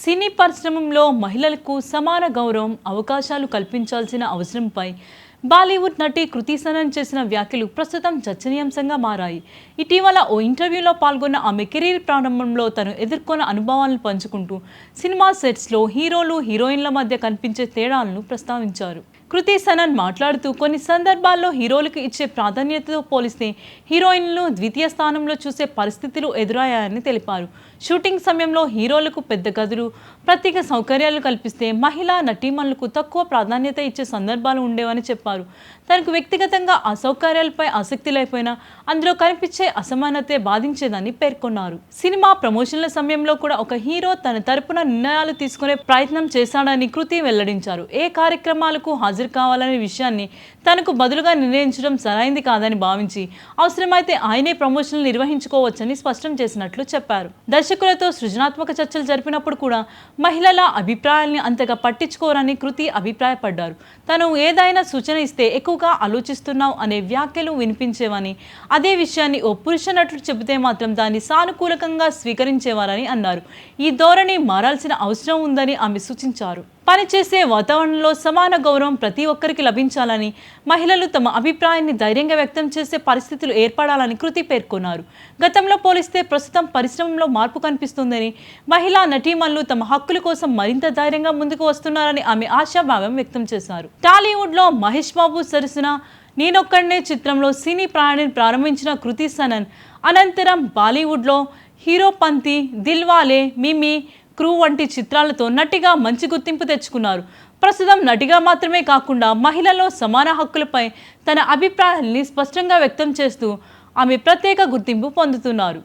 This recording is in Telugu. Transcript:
సినీ పరిశ్రమలో మహిళలకు సమాన గౌరవం, అవకాశాలు కల్పించాల్సిన అవసరంపై బాలీవుడ్ నటి కృతి సనన్ చేసిన వ్యాఖ్యలు ప్రస్తుతం చర్చనీయాంశంగా మారాయి. ఇటీవల ఓ ఇంటర్వ్యూలో పాల్గొన్న ఆమె కెరీర్ ప్రారంభంలో తను ఎదుర్కొన్న అనుభవాలను పంచుకుంటూ సినిమా సెట్స్లో హీరోలు, హీరోయిన్ల మధ్య కనిపించే తేడాలను ప్రస్తావించారు. కృతి సనన్ మాట్లాడుతూ కొన్ని సందర్భాల్లో హీరోలకు ఇచ్చే ప్రాధాన్యతతో పోలిస్తే హీరోయిన్లను ద్వితీయ స్థానంలో చూసే పరిస్థితులు ఎదురయ్యాయని తెలిపారు. షూటింగ్ సమయంలో హీరోలకు పెద్ద గదులు, ప్రత్యేక సౌకర్యాలు కల్పిస్తే మహిళా నటీమణులకు తక్కువ ప్రాధాన్యత ఇచ్చే సందర్భాలు ఉండేవని చెప్పారు. తనకు వ్యక్తిగతంగా ఆ సౌకర్యాలపై ఆసక్తి లేకపోయినా అందులో కనిపించే అసమానతే బాధించేదని పేర్కొన్నారు. సినిమా ప్రమోషన్ల సమయంలో కూడా ఒక హీరో తన తరపున నిర్ణయాలు తీసుకునే ప్రయత్నం చేశాడని కృతి వెల్లడించారు. ఏ కార్యక్రమాలకు హాజరు కావాలనే విషయాన్ని తనకు బదులుగా నిర్ణయించడం సరైంది కాదని భావించి అవసరమైతే ఆయనే ప్రమోషన్లు నిర్వహించుకోవచ్చని స్పష్టం చేసినట్లు చెప్పారు. దర్శకులతో సృజనాత్మక చర్చలు జరిపినప్పుడు కూడా మహిళల అభిప్రాయాల్ని అంతగా పట్టించుకోరని కృతి అభిప్రాయపడ్డారు. తను ఏదైనా సూచన ఇస్తే ఎక్కువగా ఆలోచిస్తున్నావు అనే వ్యాఖ్యలు వినిపించేవని, అదే విషయాన్ని ఓ పురుష నటుడు చెబితే మాత్రం దాన్ని సానుకూలంగా స్వీకరించేవారని అన్నారు. ఈ ధోరణి మారాల్సిన అవసరం ఉందని ఆమె సూచించారు. పనిచేసే వాతావరణంలో సమాన గౌరవం ప్రతి ఒక్కరికి లభించాలని, మహిళలు తమ అభిప్రాయాన్ని ధైర్యంగా వ్యక్తం చేసే పరిస్థితులు ఏర్పడాలని కృతి పేర్కొన్నారు. గతంలో పోలిస్తే ప్రస్తుతం పరిశ్రమలో మార్పు కనిపిస్తుందని, మహిళా నటీమణులు తమ హక్కుల కోసం మరింత ధైర్యంగా ముందుకు వస్తున్నారని ఆమె ఆశాభావం వ్యక్తం చేశారు. టాలీవుడ్లో మహేష్ బాబు సరసన నేనొక్కడినే చిత్రంలో సినీ ప్రయాణాన్ని ప్రారంభించిన కృతి సనన్ అనంతరం బాలీవుడ్లో హీరోపంతి, దిల్వాలే, మిమి, క్రూ వంటి చిత్రాలతో నటిగా మంచి గుర్తింపు తెచ్చుకున్నారు. ప్రస్తుతం నటిగా మాత్రమే కాకుండా మహిళల్లో సమాన హక్కులపై తన అభిప్రాయాల్ని స్పష్టంగా వ్యక్తం చేస్తూ ఆమె ప్రత్యేక గుర్తింపు పొందుతున్నారు.